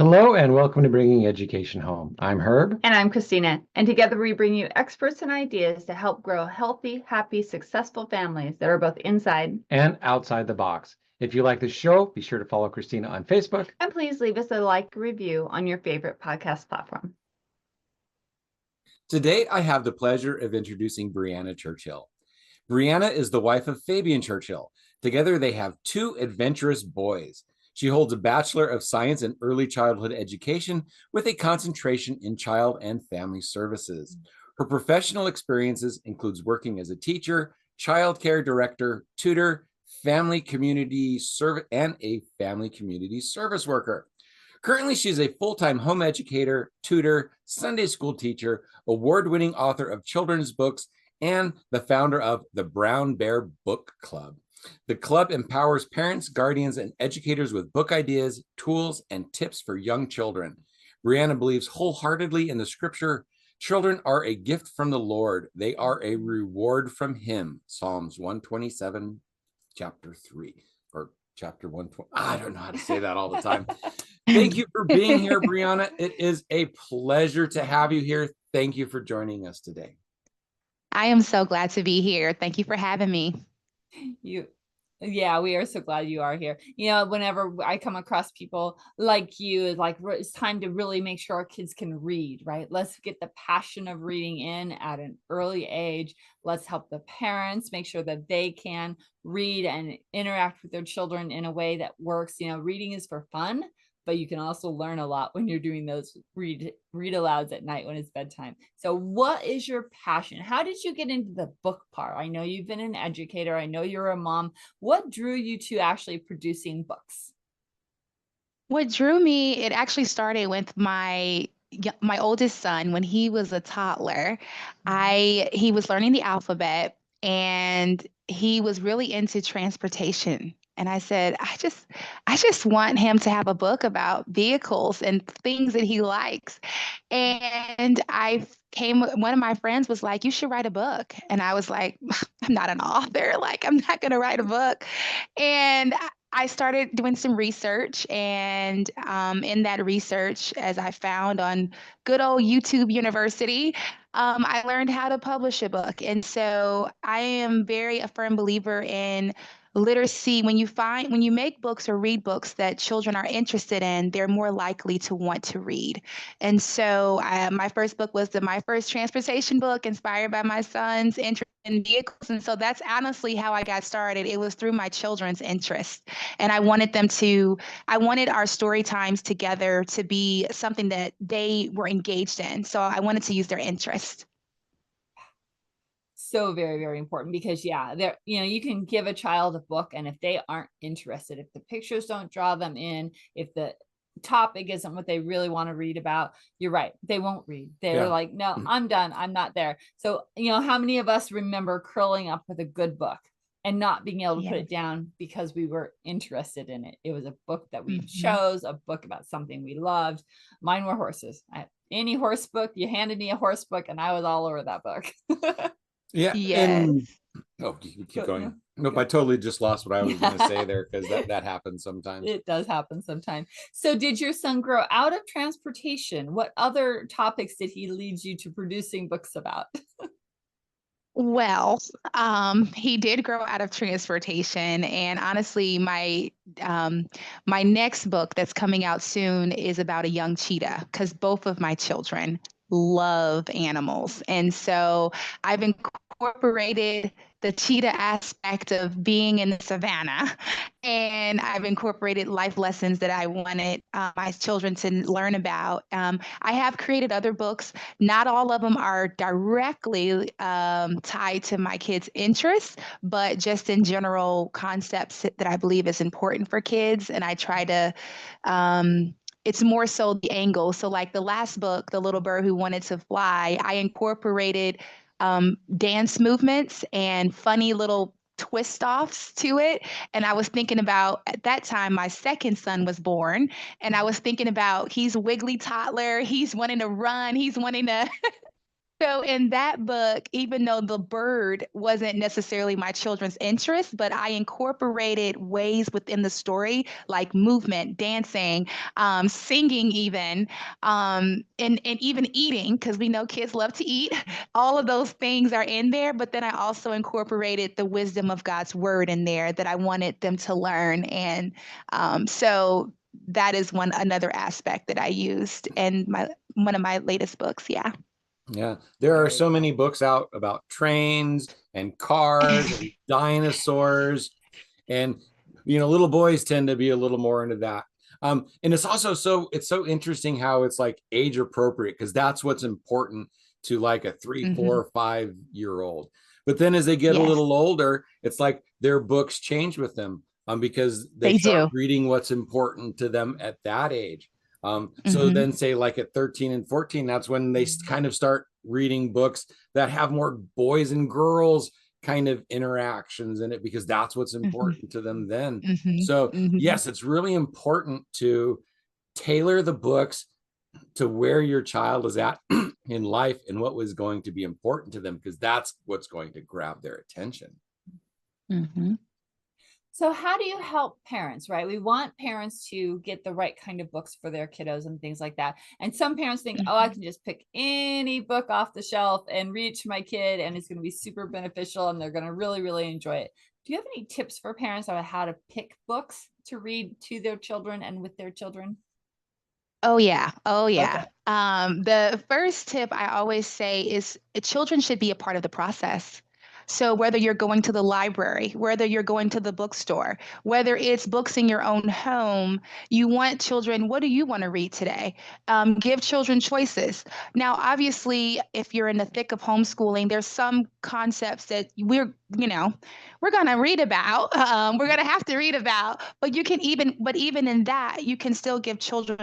Hello and welcome to Bringing Education Home. I'm Herb. And I'm Christina. And together we bring you experts and ideas to help grow healthy, happy, successful families that are both inside. And outside the box. If you like the show, be sure to follow Christina on Facebook. And please leave us a like review on your favorite podcast platform. Today, I have the pleasure of introducing Breanna Churchill. Brianna is the wife of Fabian Churchill. Together, they have two adventurous boys. She holds a Bachelor of Science in Early Childhood Education with a concentration in child and family services. Her professional experiences includes working as a teacher, childcare director, tutor, family community service, and a family community service worker. Currently, she's a full-time home educator, tutor, Sunday school teacher, award-winning author of children's books, and the founder of the Brown Bear Book Club. The club empowers parents, guardians, and educators with book ideas, tools, and tips for young children. Brianna believes wholeheartedly in the scripture, children are a gift from the Lord. They are a reward from him. Psalms 127, chapter 3, or chapter 120. I don't know how to say that all the time. Thank you for being here, Brianna. It is a pleasure to have you here. Thank you for joining us today. I am so glad to be here. Thank you for having me. Yeah, we are so glad you are here. Whenever I come across people like you, it's time to really make sure our kids can read, right? Let's get the passion of reading in at an early age. Let's help the parents make sure that they can read and interact with their children in a way that works. Reading is for fun, but you can also learn a lot when you're doing those read alouds at night when it's bedtime. So what is your passion? How did you get into the book part? I know you've been an educator. I know you're a mom. What drew you to actually producing books? What drew me, it actually started with my oldest son when he was a toddler. He was learning the alphabet and he was really into transportation. And I said, I just want him to have a book about vehicles and things that he likes. And one of my friends was like, you should write a book. And I was like, I'm not an author. Like, I'm not going to write a book. And I started doing some research, and in that research, as I found on good old YouTube University, I learned how to publish a book. And so I am very a firm believer in literacy. When you make books or read books that children are interested in, they're more likely to want to read. And so my first book was my first transportation book, inspired by my son's interest in vehicles. And so that's honestly how I got started. It was through my children's interest. And I wanted our story times together to be something that they were engaged in. So I wanted to use their interest. So very, very important, because you can give a child a book, and if they aren't interested, if the pictures don't draw them in, if the topic isn't what they really want to read about, you're right, they won't read. They're like, no, I'm done, I'm not there. So how many of us remember curling up with a good book and not being able to put it down because we were interested in it? It was a book that we chose, a book about something we loved. Mine were horses. Any horse book, you handed me a horse book and I was all over that book. Yeah. Yes. Keep going. Nope, I totally just lost what I was going to say there, because that happens sometimes. It does happen sometimes. So did your son grow out of transportation? What other topics did he lead you to producing books about? Well, he did grow out of transportation, and honestly, my next book that's coming out soon is about a young cheetah, because both of my children love animals, and so I've incorporated the cheetah aspect of being in the savannah, and I've incorporated life lessons that I wanted my children to learn about. I have created other books. Not all of them are directly tied to my kids' interests, but just in general concepts that I believe is important for kids. And I try to, it's more so the angle. So, like the last book, The Little Bird Who Wanted to Fly, I incorporated dance movements and funny little twist offs to it. And I was thinking about, at that time, my second son was born. And I was thinking about, he's a wiggly toddler. He's wanting to run. He's wanting to So in that book, even though the bird wasn't necessarily my children's interest, but I incorporated ways within the story like movement, dancing, singing, even, and even eating, because we know kids love to eat. All of those things are in there, but then I also incorporated the wisdom of God's word in there that I wanted them to learn. And so that is another aspect that I used in one of my latest books. Yeah. Yeah, there are Very so cool. many books out about trains and cars and dinosaurs, and little boys tend to be a little more into that. And it's also it's so interesting how it's like age appropriate, because that's what's important to like a 3, 4, 5 year old. But then as they get a Yes, little older, it's like their books change with them, because they they start do. reading what's important to them at that age. So Hmm. then say like at 13 and 14, that's when they kind of start reading books that have more boys and girls kind of interactions in it, because that's what's Hmm. important to them then. Hmm. So Hmm. yes, it's really important to tailor the books to where your child is at in life and what was going to be important to them, because that's what's going to grab their attention. Hmm. So how do you help parents, right? We want parents to get the right kind of books for their kiddos and things like that. And some parents think, oh, I can just pick any book off the shelf and read it to my kid, and it's going to be super beneficial and they're going to really, really enjoy it. Do you have any tips for parents on how to pick books to read to their children and with their children? Oh yeah. Oh Okay. yeah. The first tip I always say is children should be a part of the process. So whether you're going to the library, whether you're going to the bookstore, whether it's books in your own home, you want children, what do you want to read today? Give children choices. Now, obviously, if you're in the thick of homeschooling, there's some concepts that we're going to read about. We're going to have to read about, but even in that, you can still give children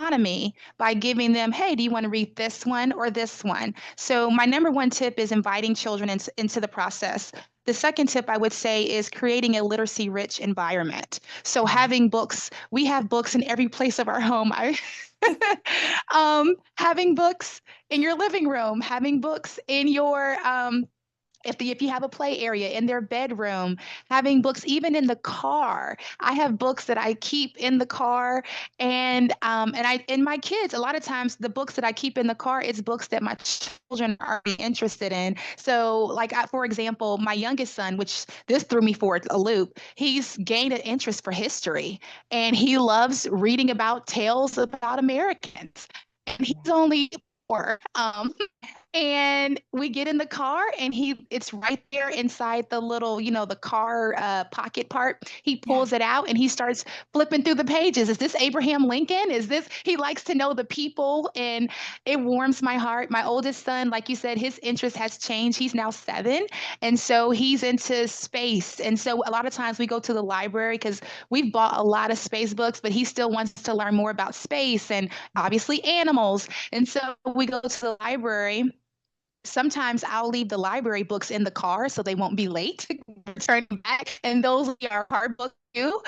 autonomy by giving them, hey, do you want to read this one or this one? So my number one tip is inviting children into the process. The second tip I would say is creating a literacy rich environment. So having books, we have books in every place of our home. Having books in your living room, having books in your if you have a play area in their bedroom, having books even in the car. I have books that I keep in the car, and my kids, a lot of times the books that I keep in the car, it's books that my children are already interested in. So like for example, my youngest son, which this threw me for a loop, he's gained an interest for history, and he loves reading about tales about Americans, and he's only 4. And we get in the car, and it's right there inside the little, the car pocket part. He Yeah. pulls it out and he starts flipping through the pages. Is this Abraham Lincoln? He likes to know the people, and it warms my heart. My oldest son, like you said, his interest has changed. He's now 7. And so he's into space. And so a lot of times we go to the library because we've bought a lot of space books, but he still wants to learn more about space and obviously animals. And so we go to the library. Sometimes I'll leave the library books in the car so they won't be late. Return them back, and those will be our hard books too.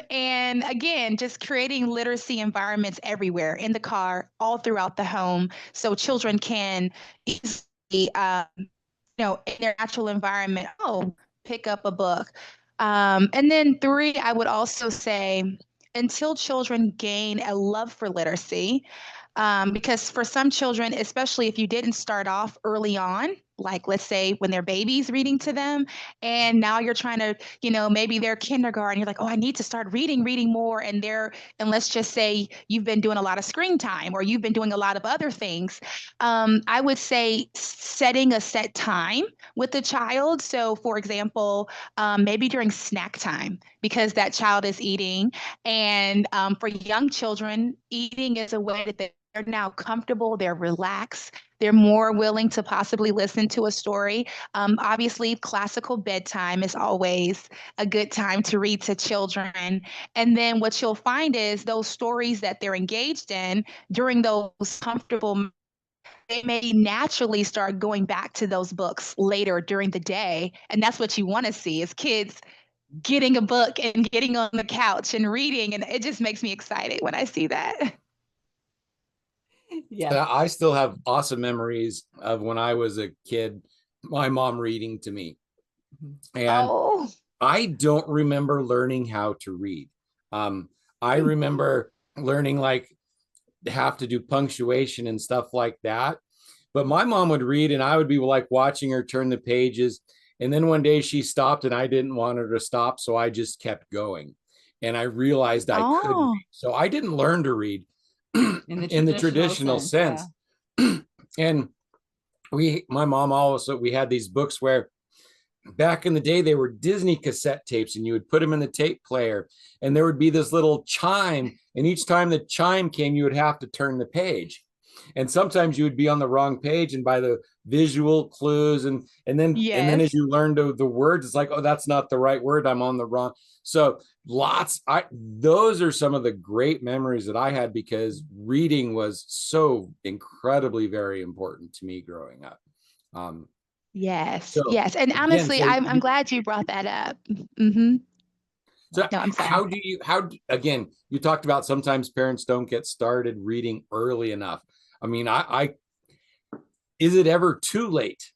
And again, just creating literacy environments everywhere in the car, all throughout the home, so children can easily, in their natural environment, pick up a book. And then 3, I would also say, until children gain a love for literacy, because for some children, especially if you didn't start off early on, like let's say when they're babies reading to them, and now you're trying to, maybe they're kindergarten, you're like, oh, I need to start reading more. And let's just say you've been doing a lot of screen time or you've been doing a lot of other things. I would say setting a set time with the child. So, for example, maybe during snack time, because that child is eating. And for young children, eating is a way that they're now comfortable, they're relaxed, they're more willing to possibly listen to a story. Obviously, classical bedtime is always a good time to read to children. And then what you'll find is those stories that they're engaged in during those comfortable, they may naturally start going back to those books later during the day. And that's what you want to see is kids getting a book and getting on the couch and reading. And it just makes me excited when I see that. Yeah. I still have awesome memories of when I was a kid, my mom reading to me. And Oh, I don't remember learning how to read. I remember learning like have to do punctuation and stuff like that. But my mom would read and I would be like watching her turn the pages. And then one day she stopped and I didn't want her to stop. So I just kept going. And I realized I could oh, read. So I didn't learn to read In the traditional sense. Yeah. And my mom also, we had these books where back in the day they were Disney cassette tapes and you would put them in the tape player and there would be this little chime, and each time the chime came you would have to turn the page, and sometimes you would be on the wrong page, and by the visual clues and then as yes. you learned the words, it's like, oh, that's not the right word, I'm on the wrong. So those are some of the great memories that I had because reading was so incredibly very important to me growing up. Yes, So yes. And again, honestly, so I'm glad you brought that up. Hmm. So No, I'm how sorry. do you, again, you talked about sometimes parents don't get started reading early enough. I mean, is it ever too late?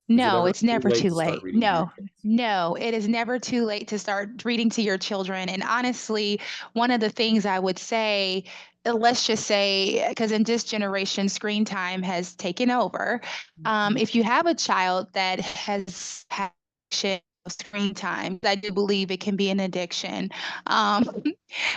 Is it No, ever it's too never late too to start late. reading to your No, kids? no, it is never too late to start reading to your children. And honestly, one of the things I would say, let's just say, because in this generation, screen time has taken over. If you have a child that has had addiction of screen time, I do believe it can be an addiction. Um,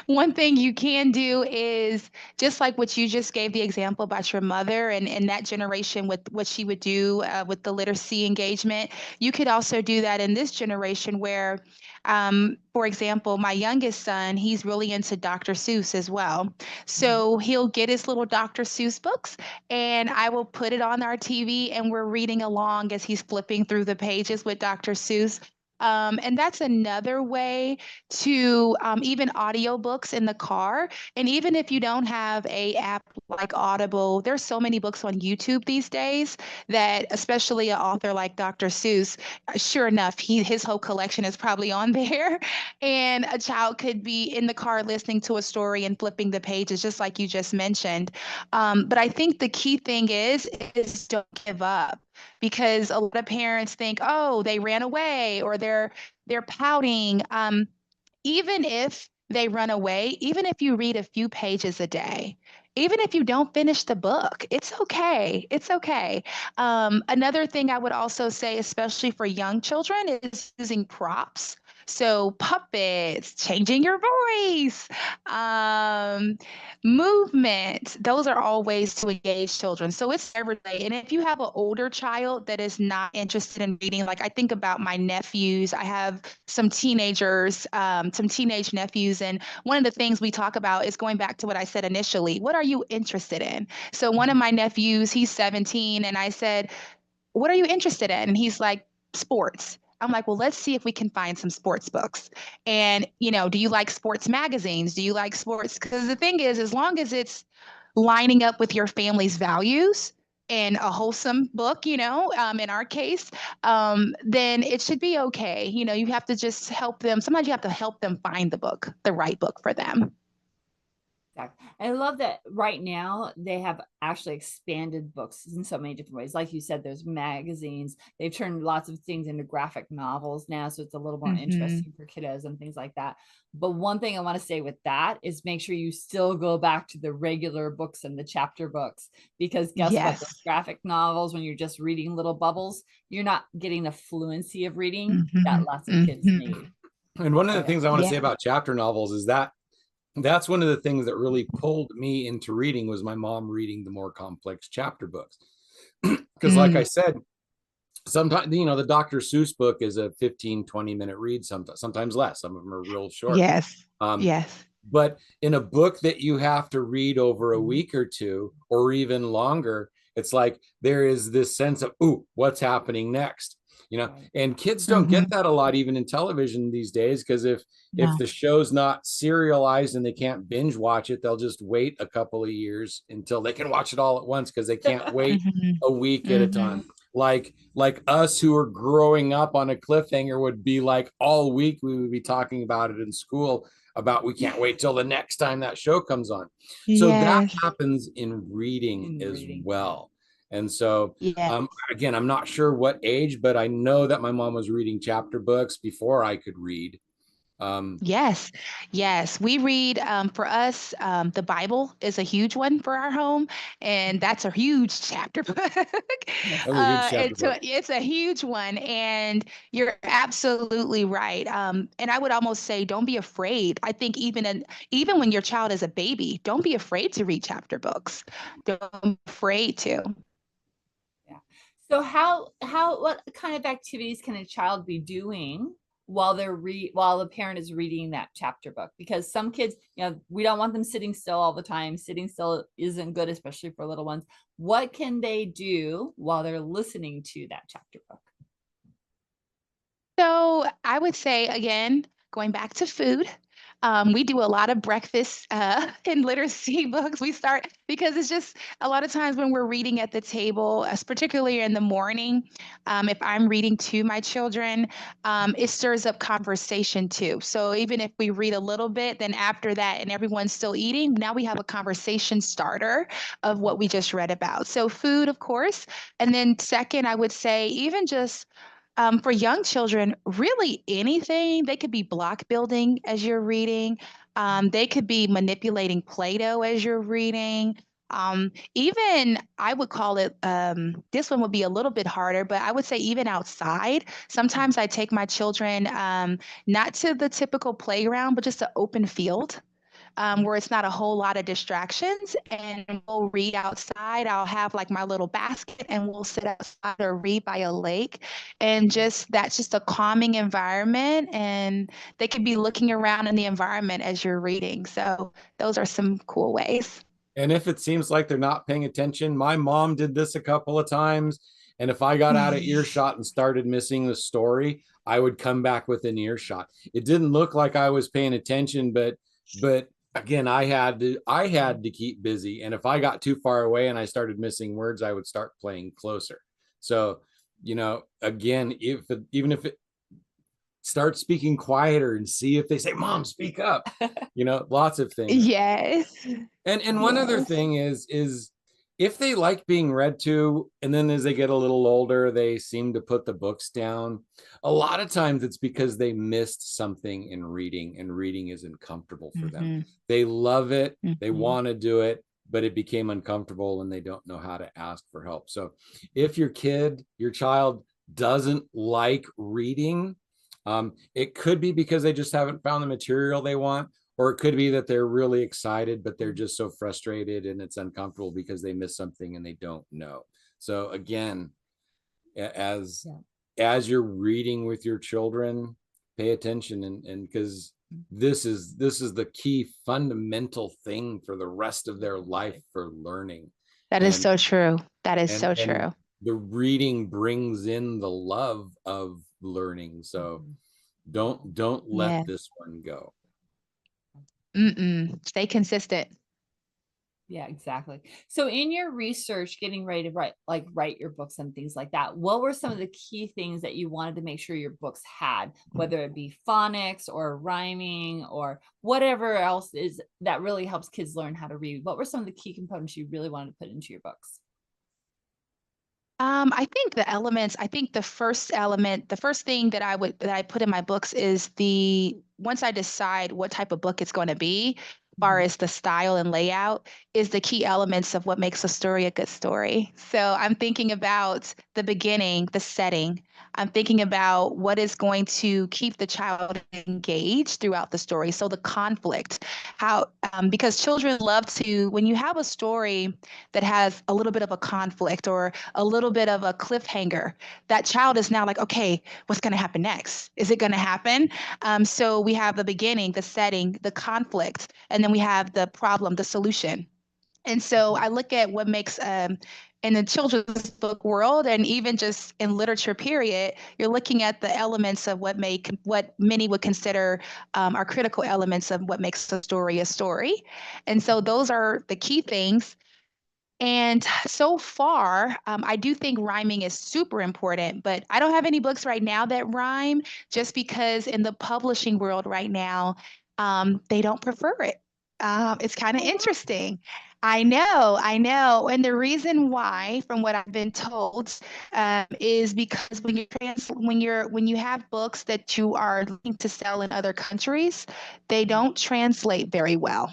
One thing you can do is just like what you just gave the example about your mother and that generation with what she would do with the literacy engagement. You could also do that in this generation where, for example, my youngest son, he's really into Dr. Seuss as well. So he'll get his little Dr. Seuss books and I will put it on our TV and we're reading along as he's flipping through the pages with Dr. Seuss. And that's another way to even audiobooks in the car. And even if you don't have a app like Audible, there's so many books on YouTube these days that especially an author like Dr. Seuss, sure enough, his whole collection is probably on there. And a child could be in the car listening to a story and flipping the pages, just like you just mentioned. But I think the key thing is don't give up because a lot of parents think, oh, they ran away or they're pouting. Even if they run away, even if you read a few pages a day, even if you don't finish the book, it's okay. It's okay. Another thing I would also say, especially for young children, is using props. So puppets, changing your voice, um, movement, those are all ways to engage children. So it's every day. And if you have an older child that is not interested in reading, like I think about my nephews, I have some teenagers, some teenage nephews. And one of the things we talk about is going back to what I said initially. What are you interested in? So one of my nephews, he's 17, and I said, what are you interested in? And he's like, sports. I'm like, well, let's see if we can find some sports books. And, do you like sports magazines? Do you like sports? Because the thing is, as long as it's lining up with your family's values and a wholesome book, in our case, then it should be okay. You have to just help them. Sometimes you have to help them find the right book for them. Exactly. I love that right now they have actually expanded books in so many different ways. Like you said, there's magazines. They've turned lots of things into graphic novels now, so it's a little more interesting for kiddos and things like that. But one thing I want to say with that is make sure you still go back to the regular books and the chapter books, because guess what? Yes. Those graphic novels, when you're just reading little bubbles, you're not getting the fluency of reading that lots of kids need. And one of the So, things I want to Yeah. say about chapter novels is that's one of the things that really pulled me into reading was my mom reading the more complex chapter books. Because like I said, sometimes, the Dr. Seuss book is a 15-20 minute read, sometimes less. Some of them are real short. Yes. Yes. But in a book that you have to read over a week or two or even longer, it's like there is this sense of, ooh, what's happening next? And kids don't get that a lot, even in television these days, because if No. the show's not serialized and they can't binge watch it, they'll just wait a couple of years until they can watch it all at once, because they can't wait a week at a time. Like us who are growing up on a cliffhanger would be like all week we would be talking about it in school. about we can't wait till the next time that show comes on. So that Yes. happens in reading In as reading. well. And so Yes. again, I'm not sure what age, but I know that my mom was reading chapter books before I could read. Yes, yes. We read, for us, the Bible is a huge one for our home, and that's a huge chapter book. Yes. That was a huge chapter And so book. it's a huge one, and you're absolutely right. And I would almost say, don't be afraid. I think even when your child is a baby, don't be afraid to read chapter books. Don't be afraid to. Yeah. So what kind of activities can a child be doing while while the parent is reading that chapter book? Because some kids, we don't want them sitting still all the time. Sitting still isn't good, especially for little ones. What can they do while they're listening to that chapter book? So I would say, again, going back to food, we do a lot of breakfast and literacy books. We start because it's just a lot of times when we're reading at the table, particularly in the morning, if I'm reading to my children, it stirs up conversation too. So even if we read a little bit, then after that, and everyone's still eating, now we have a conversation starter of what we just read about. So food, of course. And then second, I would say even just for young children, really anything. They could be block building as you're reading. They could be manipulating Play-Doh as you're reading. Even I would call it, this one would be a little bit harder, but I would say even outside. Sometimes I take my children not to the typical playground, but just an open field where it's not a whole lot of distractions. And we'll read outside. I'll have like my little basket and we'll sit outside or read by a lake. And just that's just a calming environment. And they could be looking around in the environment as you're reading. So those are some cool ways. And if it seems like they're not paying attention, my mom did this a couple of times. And if I got out of earshot and started missing the story, I would come back with an earshot. It didn't look like I was paying attention, but again, I had to keep busy. And if I got too far away and I started missing words, I would start playing closer. So, again, even if it start speaking quieter and see if they say, "Mom, speak up," lots of things. Yes. And one other Yes. thing is if they like being read to, and then as they get a little older, they seem to put the books down. A lot of times it's because they missed something in reading, and reading is uncomfortable for them. They love it, they want to do it, but it became uncomfortable and they don't know how to ask for help. So if your child doesn't like reading, it could be because they just haven't found the material they want. Or it could be that they're really excited, but they're just so frustrated and it's uncomfortable because they missed something and they don't know. So again, as you're reading with your children, pay attention, and because this is the key fundamental thing for the rest of their life for learning. That is so true. That is so and true. the reading brings in the love of learning. So don't let this one go. Stay consistent. Yeah, exactly. So in your research, getting ready to write your books and things like that, what were some of the key things that you wanted to make sure your books had, whether it be phonics or rhyming or whatever else is that really helps kids learn how to read? What were some of the key components you really wanted to put into your books? I think the first element, the first thing that I put in my books is once I decide what type of book it's going to be, as far as the style and layout, is the key elements of what makes a story a good story. So I'm thinking about the beginning, the setting. I'm thinking about what is going to keep the child engaged throughout the story. So the conflict, because children love to, when you have a story that has a little bit of a conflict or a little bit of a cliffhanger, that child is now like, okay, what's going to happen next? Is it going to happen? So we have the beginning, the setting, the conflict, and then we have the problem, the solution. And so I look at what makes in the children's book world, and even just in literature period, you're looking at the elements of what many would consider are critical elements of what makes a story a story. And so those are the key things. And so far, I do think rhyming is super important, but I don't have any books right now that rhyme, just because in the publishing world right now, they don't prefer it. It's kind of interesting. I know, I know. And the reason why, from what I've been told, is because when you have books that you are looking to sell in other countries, they don't translate very well.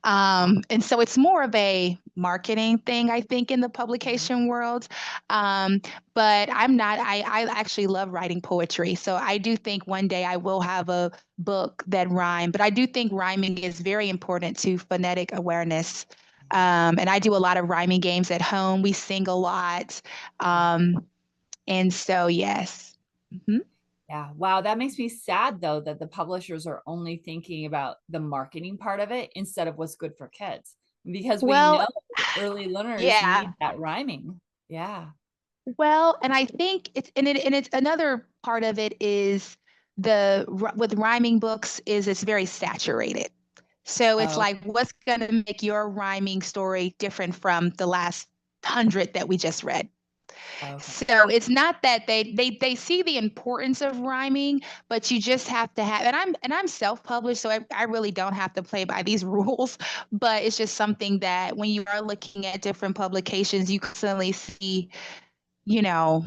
And so it's more of a marketing thing, I think, in the publication world. Um, but I actually love writing poetry. So I do think one day I will have a book that rhyme, but I do think rhyming is very important to phonetic awareness. And I do a lot of rhyming games at home. We sing a lot. And so, yes. Mhm. Yeah. Wow. That makes me sad though, that the publishers are only thinking about the marketing part of it instead of what's good for kids. Because we Well, know early learners yeah. need that rhyming. Yeah. Well, and I think it's another part of it is with rhyming books is it's very saturated. So it's Oh, like, what's going to make your rhyming story different from the last 100 that we just read? okay. So it's not that they see the importance of rhyming, but you just have to have, and I'm self-published, so I really don't have to play by these rules, but it's just something that when you are looking at different publications, you constantly see, you know,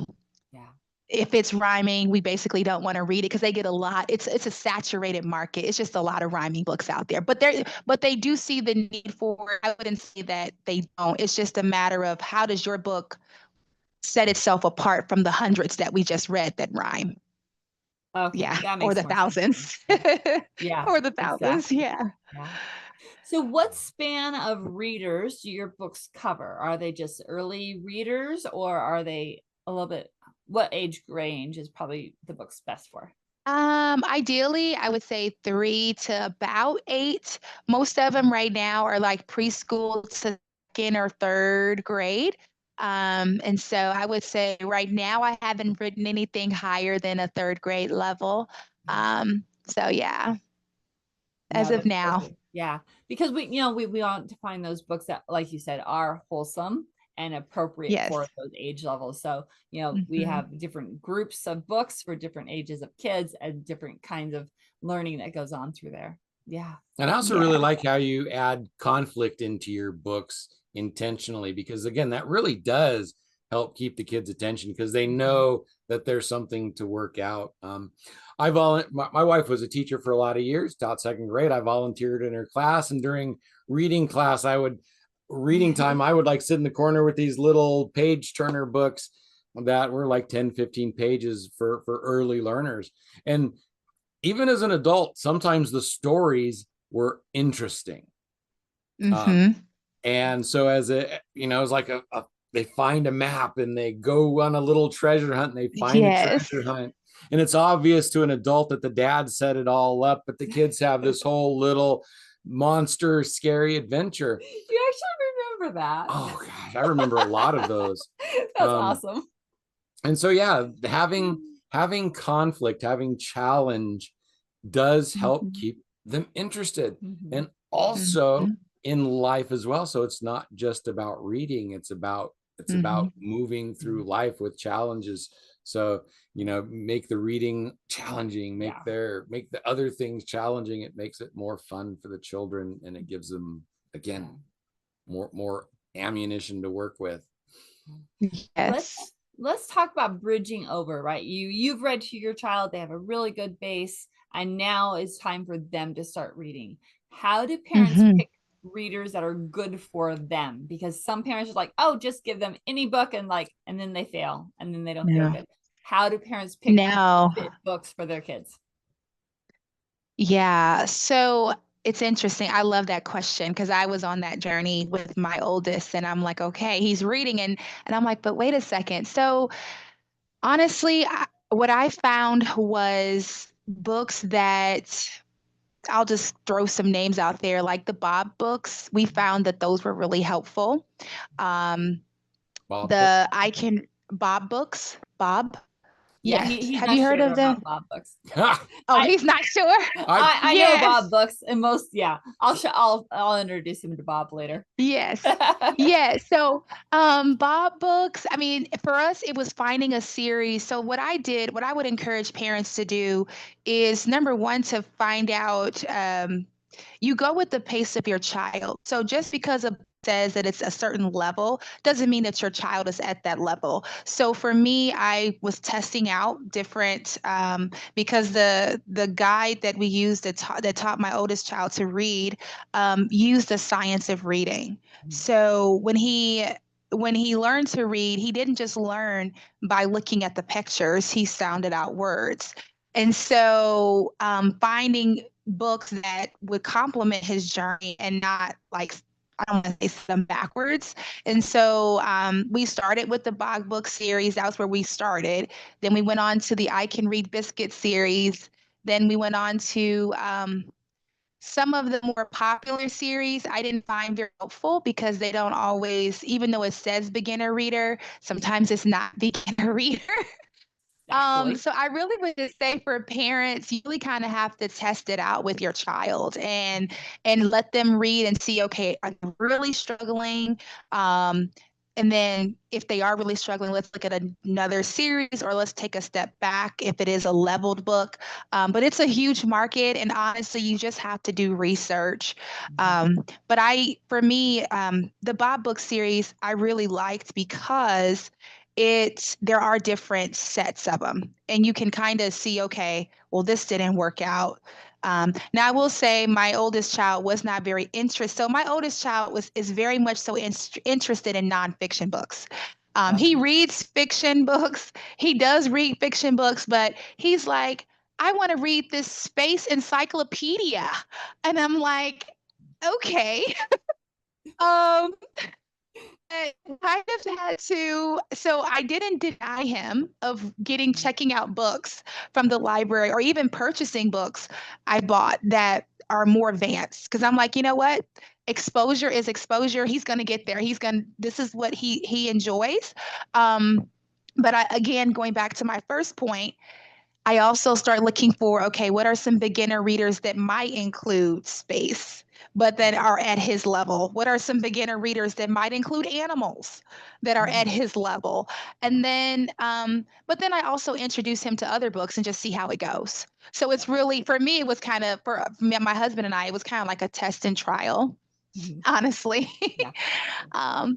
Yeah. if it's rhyming, we basically don't want to read it because they get a lot. It's a saturated market. It's just a lot of rhyming books out there. But they do see the need for it. I wouldn't say that they don't. It's just a matter of how does your book set itself apart from the hundreds that we just read that rhyme. Okay. Yeah. That Or makes the more sense. thousands. Yeah. Or the thousands. Exactly. Yeah. Yeah. So what span of readers do your books cover? Are they just early readers or are they a little bit, what age range is probably the book's best for? Ideally, I would say 3 to about 8. Most of them right now are like preschool to second or third grade. And so I would say right now I haven't written anything higher than a third grade level. So yeah, as No, of that's now. perfect. Yeah. Because we want to find those books that, like you said, are wholesome and appropriate Yes. for those age levels. So, we Mhm. have different groups of books for different ages of kids and different kinds of learning that goes on through there. Yeah. And I also Yeah. really like how you add conflict into your books intentionally, because again, that really does help keep the kids' attention because they know that there's something to work out. My wife was a teacher for a lot of years, taught second grade. I volunteered in her class, and during reading class, reading time, I would like sit in the corner with these little page turner books that were like 10, 15 pages for early learners. And even as an adult, sometimes the stories were interesting. Mm-hmm. And so it's like they find a map and they go on a little treasure hunt and they find a Yes. treasure hunt. And it's obvious to an adult that the dad set it all up, but the kids have this whole little monster scary adventure. You actually remember that. Oh gosh, I remember a lot of those. That's awesome. And so yeah, having conflict, having challenge does help keep them interested. And also in life as well. So it's not just about reading, it's about moving through life with challenges. So, make the reading challenging, make the other things challenging. It makes it more fun for the children, and it gives them, again, more ammunition to work with. Yes. Let's talk about bridging over, right? You've read to your child, they have a really good base, and now it's time for them to start reading. How do parents pick readers that are good for them? Because some parents are like, oh, just give them any book and then they fail and then they don't feel good. How do parents pick books for their kids? Yeah. So it's interesting. I love that question because I was on that journey with my oldest and I'm like, okay, he's reading and I'm like, but wait a second. So honestly, what I found was books that I'll just throw some names out there, like the Bob books. We found that those were really helpful. Bob books, Bob. Yeah, Yes. he's Have not you heard sure of them? about Bob books. Ha! Oh, I- he's not sure. I know Yes. Bob books and most, yeah. I'll introduce him to Bob later. Yes. Yeah. So, Bob books, I mean, for us, it was finding a series. So what I would encourage parents to do is number one, to find out, you go with the pace of your child. So just because it says that it's a certain level doesn't mean that your child is at that level. So for me, I was testing out different, because the guide that we used that taught my oldest child to read, used the science of reading. So when he learned to read, he didn't just learn by looking at the pictures, he sounded out words. And so, finding books that would complement his journey and not like, I don't want to say them backwards. And so, we started with the Bog book series. That was where we started. Then we went on to the I Can Read Biscuit series. Then we went on to, some of the more popular series I didn't find very helpful because they don't always, even though it says beginner reader, sometimes it's not beginner reader. Exactly. So I really would just say for parents, you really kind of have to test it out with your child and let them read and see, okay, I'm really struggling. Um, and then if they are really struggling, let's look at another series or let's take a step back if it is a leveled book. But it's a huge market, and honestly, you just have to do research. But for me, the Bob book series I really liked because there are different sets of them, and you can kind of see, okay, well, this didn't work out. Now I will say my oldest child was not very interested. So my oldest child is very much so interested in nonfiction books. He reads fiction books. He does read fiction books, but he's like, I want to read this space encyclopedia. And I'm like, okay. um, I kind of had to, so I didn't deny him of checking out books from the library or even purchasing books I bought that are more advanced. Because I'm like, you know what? Exposure is exposure. He's going to get there. This is what he enjoys. But again, going back to my first point, I also start looking for, okay, what are some beginner readers that might include space, but that are at his level? What are some beginner readers that might include animals that are at his level? And then, but then I also introduce him to other books and just see how it goes. So it's really, for me, it was kind of, for my husband and I, it was kind of like a test and trial, honestly. Yeah.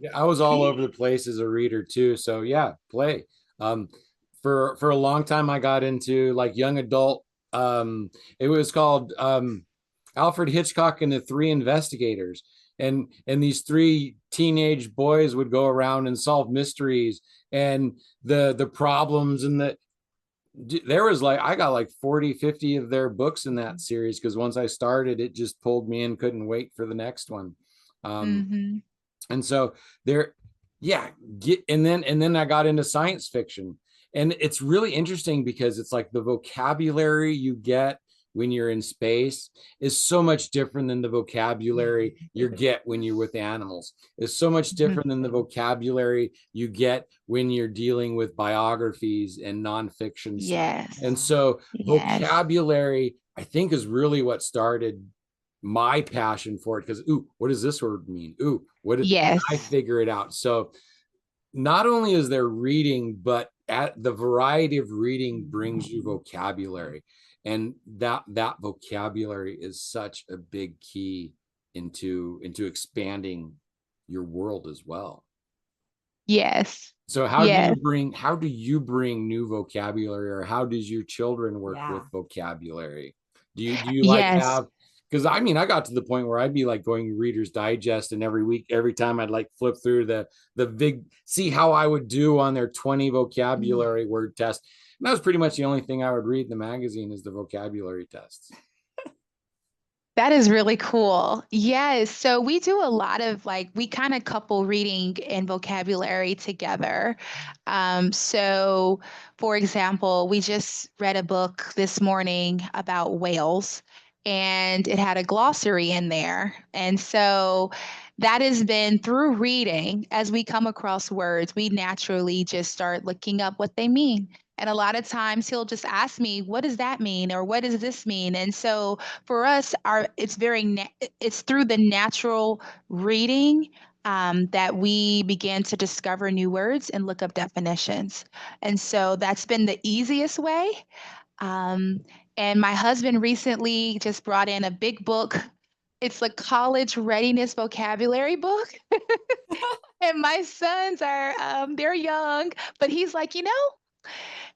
Yeah, I was all over the place as a reader too. So yeah, play. Um, for a long time, I got into like young adult. It was called Alfred Hitchcock and the Three Investigators, and these three teenage boys would go around and solve mysteries and the problems and there was like I got like 40 50 of their books in that series because once I started it just pulled me in, couldn't wait for the next one. And so there, yeah, and then I got into science fiction. And it's really interesting because it's like the vocabulary you get when you're in space is so much different than the vocabulary you get when you're with animals. It's so much different than the vocabulary you get when you're dealing with biographies and nonfiction stuff. Yes. And so Yes. vocabulary, I think, is really what started my passion for it because, ooh, what does this word mean? Ooh, what is, Yes. I figure it out. So not only is there reading, but at the variety of reading brings you vocabulary. And that vocabulary is such a big key into expanding your world as well. Yes. So how Yes. do you bring new vocabulary, or how does your children work Yeah. with vocabulary? Do you like Yes. have, because I mean I got to the point where I'd be like going Reader's Digest, and every week, every time I'd like flip through the big, see how I would do on their 20 vocabulary word test. And that was pretty much the only thing I would read in the magazine is the vocabulary tests. That is really cool. Yes. So we do a lot of we kind of couple reading and vocabulary together. So, for example, we just read a book this morning about whales, and it had a glossary in there. And so that has been through reading, as we come across words, we naturally just start looking up what they mean. And a lot of times he'll just ask me, what does that mean? Or what does this mean? And so for us, it's through the natural reading that we began to discover new words and look up definitions. And so that's been the easiest way. Um, and my husband recently just brought in a big book. It's a college readiness vocabulary book. And my sons are, they're young, but he's like,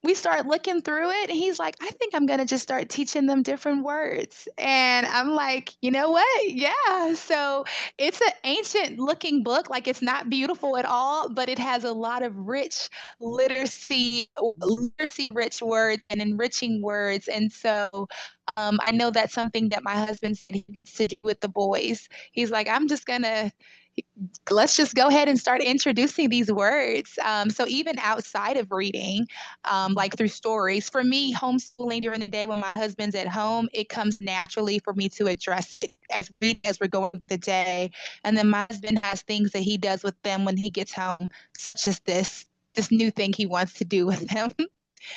we start looking through it and he's like, I think I'm going to just start teaching them different words. And I'm like, you know what? Yeah. So it's an ancient looking book. Like it's not beautiful at all, but it has a lot of rich literacy rich words and enriching words. And so I know that's something that my husband said he wants to do with the boys. He's like, let's just go ahead and start introducing these words. So even outside of reading, like through stories, for me, homeschooling during the day when my husband's at home, it comes naturally for me to address it as we're going through the day. And then my husband has things that he does with them when he gets home, such as this new thing he wants to do with them.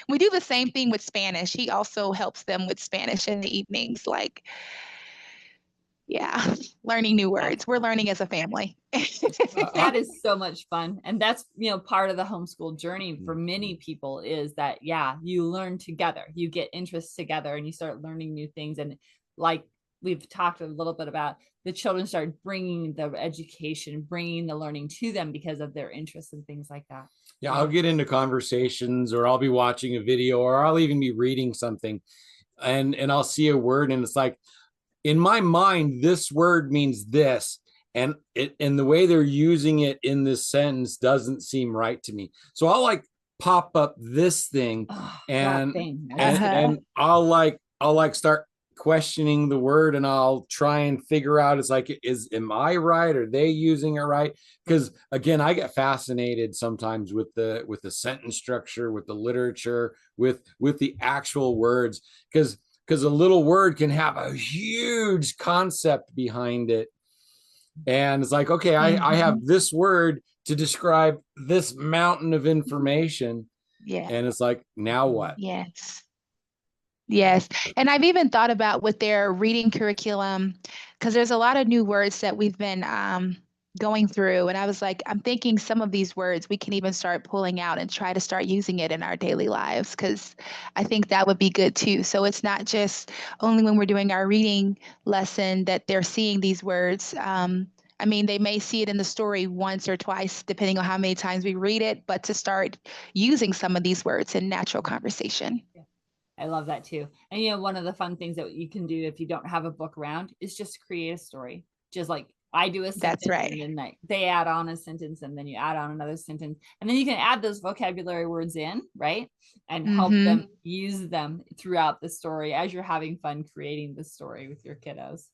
We do the same thing with Spanish. He also helps them with Spanish in the evenings. Like, yeah, learning new words. We're learning as a family. That is so much fun. And that's, part of the homeschool journey for many people is that, yeah, you learn together, you get interests together and you start learning new things. And like we've talked a little bit about, the children start bringing the education, bringing the learning to them because of their interests and things like that. Yeah, I'll get into conversations or I'll be watching a video or I'll even be reading something and I'll see a word and it's like, in my mind, this word means this, and the way they're using it in this sentence doesn't seem right to me. So I'll like pop up this thing, and I'll like start questioning the word, and I'll try and figure out, it's like, am I right? Are they using it right? Because again, I get fascinated sometimes with the sentence structure, with the literature, with the actual words, because a little word can have a huge concept behind it. And it's like, okay, I have this word to describe this mountain of information. Yeah. And it's like, now what? Yes. And I've even thought about with their reading curriculum, because there's a lot of new words that we've been going through. And I was like, I'm thinking some of these words we can even start pulling out and try to start using it in our daily lives, because I think that would be good too. So it's not just only when we're doing our reading lesson that they're seeing these words. I mean, they may see it in the story once or twice, depending on how many times we read it, but to start using some of these words in natural conversation. Yeah. I love that too. And one of the fun things that you can do if you don't have a book around is just create a story. Just like I do a sentence, that's right. And then they add on a sentence, and then you add on another sentence, and then you can add those vocabulary words in, right? And help them use them throughout the story as you're having fun creating the story with your kiddos.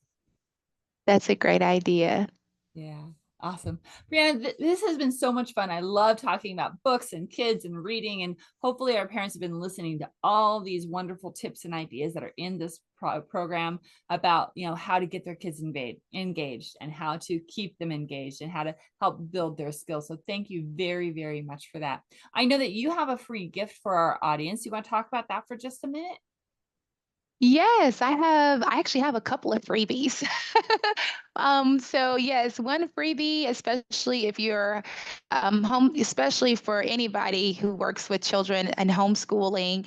That's a great idea. Yeah. Awesome. Brianna, this has been so much fun. I love talking about books and kids and reading, and hopefully our parents have been listening to all these wonderful tips and ideas that are in this program about, how to get their kids engaged and how to keep them engaged and how to help build their skills. So thank you very, very much for that. I know that you have a free gift for our audience. You want to talk about that for just a minute? Yes, I actually have a couple of freebies. So yes, one freebie, especially if you're home, especially for anybody who works with children and homeschooling,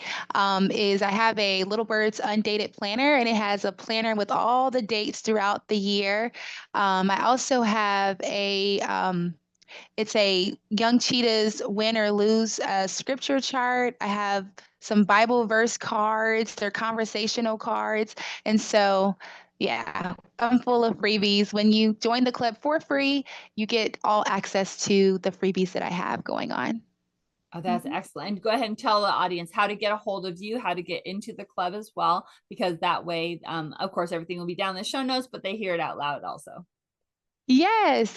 is I have a Little Birds Undated Planner, and it has a planner with all the dates throughout the year. I also have it's a Young Cheetahs Win or Lose scripture chart. I have some Bible verse cards, they're conversational cards. And so, yeah, I'm full of freebies. When you join the club for free, you get all access to the freebies that I have going on. Oh, that's excellent. Go ahead and tell the audience how to get a hold of you, how to get into the club as well, because that way, of course, everything will be down in the show notes, but they hear it out loud also. Yes.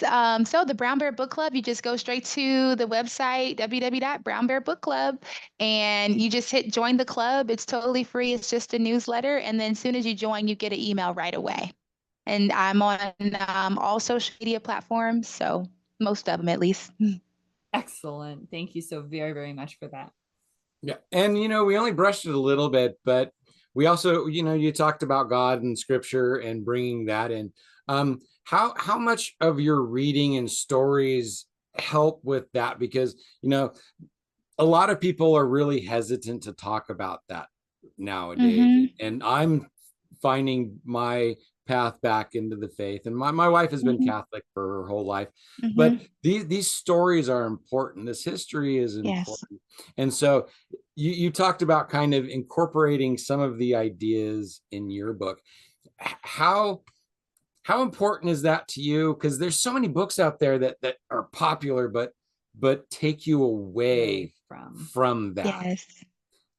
So the Brown Bear Book Club, you just go straight to the website, www.brownbearbookclub, and you just hit join the club. It's totally free. It's just a newsletter. And then as soon as you join, you get an email right away. And I'm on all social media platforms, so most of them at least. Excellent. Thank you so very, very much for that. Yeah. And, we only brushed it a little bit, but we also, you talked about God and scripture and bringing that in. How much of your reading and stories help with that? Because, a lot of people are really hesitant to talk about that nowadays. Mm-hmm. And I'm finding my path back into the faith. And my wife has been Mm-hmm. Catholic for her whole life. Mm-hmm. But these stories are important. This history is Yes. important. And so you talked about kind of incorporating some of the ideas in your book. How important is that to you? Because there's so many books out there that are popular, but take you away from that. Yes.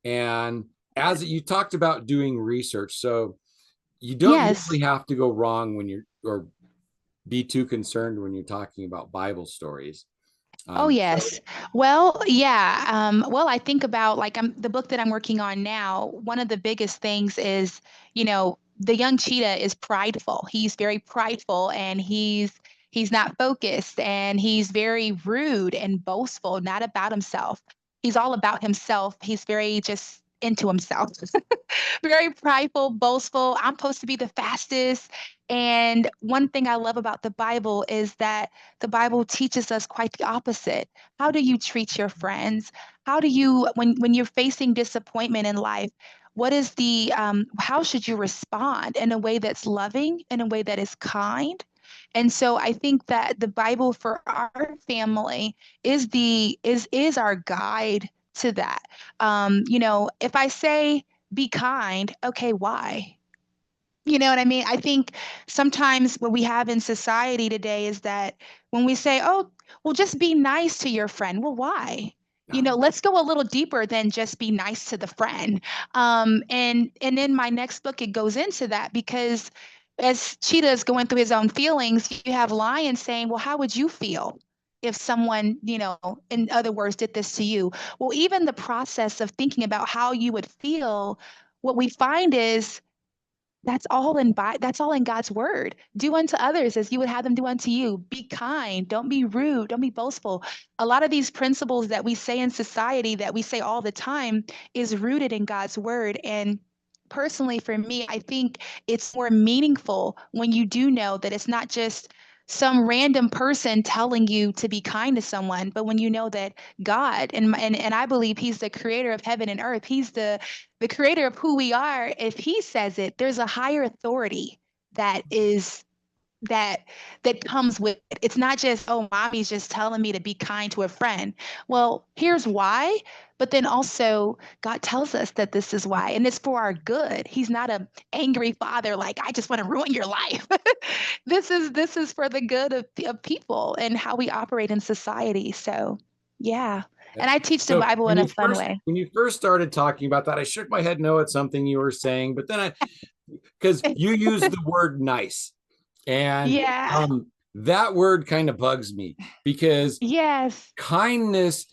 And as you talked about doing research, so you don't Yes. usually have to go wrong or be too concerned when you're talking about Bible stories. Oh, yes. Well, yeah. Well, I think about like the book that I'm working on now. One of the biggest things is, the young cheetah is prideful. He's very prideful, and he's not focused, and he's very rude and boastful, not about himself. He's all about himself. He's very just into himself. Very prideful, boastful. I'm supposed to be the fastest. And one thing I love about the Bible is that the Bible teaches us quite the opposite. How do you treat your friends? How do you, when you're facing disappointment in life, what is how should you respond in a way that's loving, in a way that is kind? And so I think that the Bible for our family is our guide to that. If I say be kind, okay, why? You know what I mean? I think sometimes what we have in society today is that when we say, oh, well, just be nice to your friend. Well, why? Let's go a little deeper than just be nice to the friend. And in my next book, it goes into that because as Cheetah is going through his own feelings, you have Lion saying, well, how would you feel if someone, in other words, did this to you? Well, even the process of thinking about how you would feel, what we find is that's all in God's word. Do unto others as you would have them do unto you. Be kind. Don't be rude. Don't be boastful. A lot of these principles that we say in society that we say all the time is rooted in God's word. And personally, for me, I think it's more meaningful when you do know that it's not just some random person telling you to be kind to someone, but when you know that God and I believe He's the creator of heaven and earth. He's the creator of who we are. If He says it, there's a higher authority that is that comes with it. It's not just, oh, mommy's just telling me to be kind to a friend. Well, here's why. But then also God tells us that this is why, and it's for our good. He's not an angry father like, I just want to ruin your life. This is for the good of people and how we operate in society. So yeah. And I teach the Bible in a fun way. When you first started talking about that, I shook my head no at something you were saying, but then because you used the word nice. And yeah. That word kind of bugs me because yes, kindness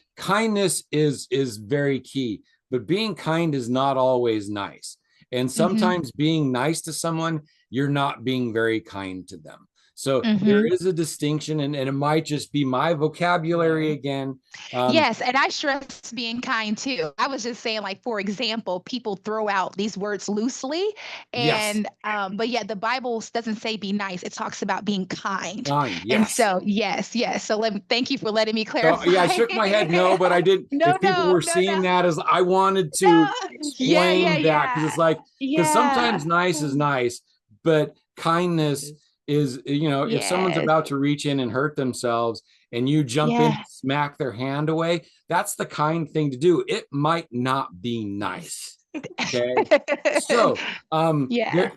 is very key, but being kind is not always nice. And sometimes being nice to someone, you're not being very kind to them. So there is a distinction, and it might just be my vocabulary again. Yes, and I stress being kind too. I was just saying, like, for example, people throw out these words loosely, and but yeah, the Bible doesn't say be nice. It talks about being kind. Kind, yes. And so, yes. So thank you for letting me clarify. So, yeah, I shook my head no, but I didn't. No, if people were seeing that as I wanted to explain that because it's like because sometimes nice is nice, but kindness is if someone's about to reach in and hurt themselves and you jump in and smack their hand away, that's the kind thing to do. It might not be nice. Okay. So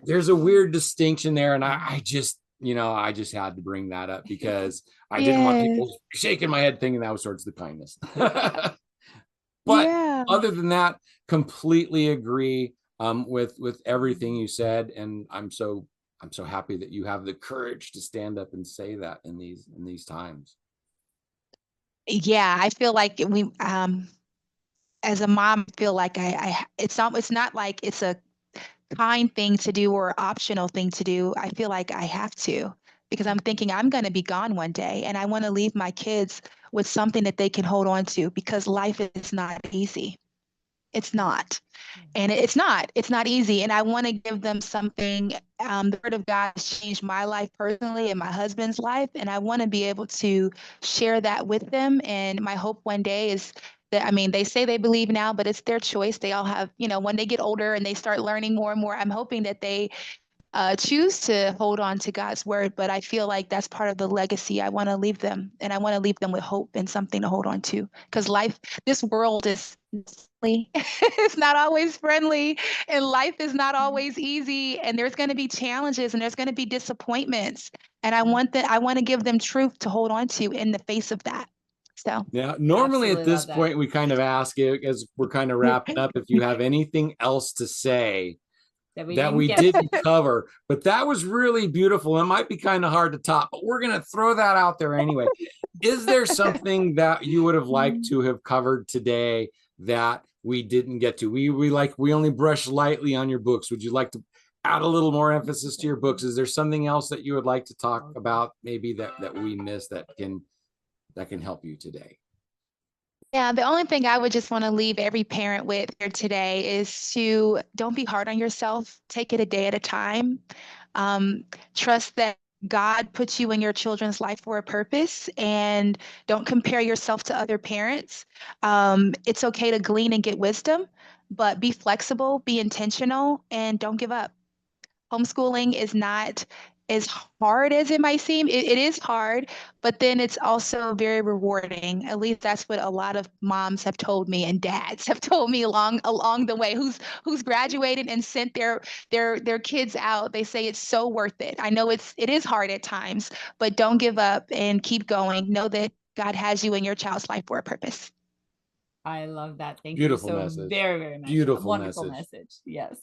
there's a weird distinction there, and I just had to bring that up because I didn't want people shaking my head thinking that was towards the kindness. But other than that, completely agree with everything you said, and I'm so happy that you have the courage to stand up and say that in these times. Yeah, I feel like we as a mom, I feel like it's not like it's a kind thing to do or optional thing to do. I feel like I have to because I'm thinking I'm going to be gone one day, and I want to leave my kids with something that they can hold on to because life is not easy. It's not. And it's not easy. And I want to give them something. The word of God has changed my life personally and my husband's life. And I want to be able to share that with them. And my hope one day is that, I mean, they say they believe now, but it's their choice. They all have, when they get older and they start learning more and more, I'm hoping that they choose to hold on to God's word. But I feel like that's part of the legacy I want to leave them. And I want to leave them with hope and something to hold on to. Because this world is it's not always friendly, and life is not always easy. And there's going to be challenges and there's going to be disappointments. And I want to give them truth to hold on to in the face of that. So now, normally Absolutely at this love that. point, we kind of ask you, as we're kind of wrapping up, if you have anything else to say That we that didn't we get. didn't cover, but that was really beautiful. It might be kind of hard to top, but we're going to throw that out there anyway. Is there something that you would have liked to have covered today that we didn't get to? We only brushed lightly on your books. Would you like to add a little more emphasis to your books? Is there something else that you would like to talk about, maybe that we missed that can help you today? Yeah, the only thing I would just want to leave every parent with here today is to don't be hard on yourself. Take it a day at a time. Trust that God puts you in your children's life for a purpose, and don't compare yourself to other parents. It's okay to glean and get wisdom, but be flexible, be intentional, and don't give up. Homeschooling is not as hard as it might seem. It is hard, but then it's also very rewarding. At least that's what a lot of moms have told me and dads have told me along the way who's graduated and sent their kids out. They say it's so worth it. I know it is hard at times, but don't give up and keep going. Know that God has you in your child's life for a purpose. I love that. Thank Beautiful you so message. very, very much. Beautiful Wonderful message. Yes.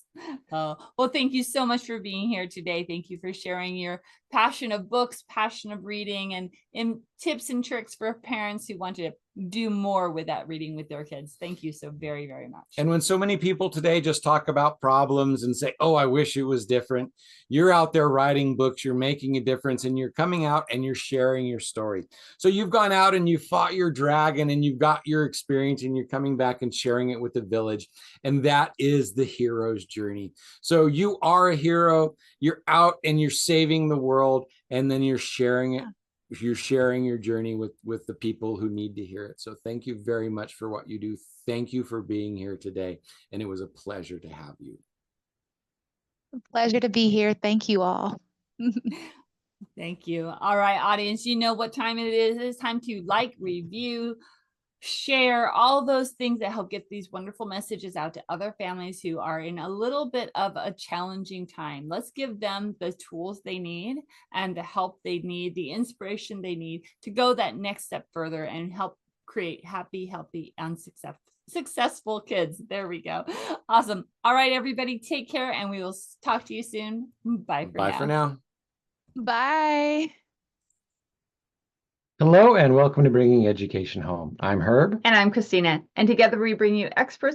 Well, thank you so much for being here today. Thank you for sharing your passion of books, passion of reading, and tips and tricks for parents who want to do more with that reading with their kids. Thank you so very, very much. And when so many people today just talk about problems and say, oh, I wish it was different, you're out there writing books, you're making a difference, and you're coming out and you're sharing your story. So you've gone out and you fought your dragon and you've got your experience and you're coming back and sharing it with the village. And that is the hero's journey. So you are a hero, you're out and you're saving the world, and then you're sharing it. You're sharing your journey with the people who need to hear it. So thank you very much for what you do. Thank you for being here today. And it was a pleasure to have you. Pleasure to be here. Thank you all. Thank you. All right, audience, you know what time it is. It's time to like, review, share, all those things that help get these wonderful messages out to other families who are in a little bit of a challenging time. Let's give them the tools they need and the help they need, the inspiration they need to go that next step further and help create happy, healthy, and successful kids. There we go. Awesome. All right, everybody, take care, and we will talk to you soon. Bye for now. Bye. Hello and welcome to Bringing Education Home. I'm Herb. And I'm Christina, and together we bring you experts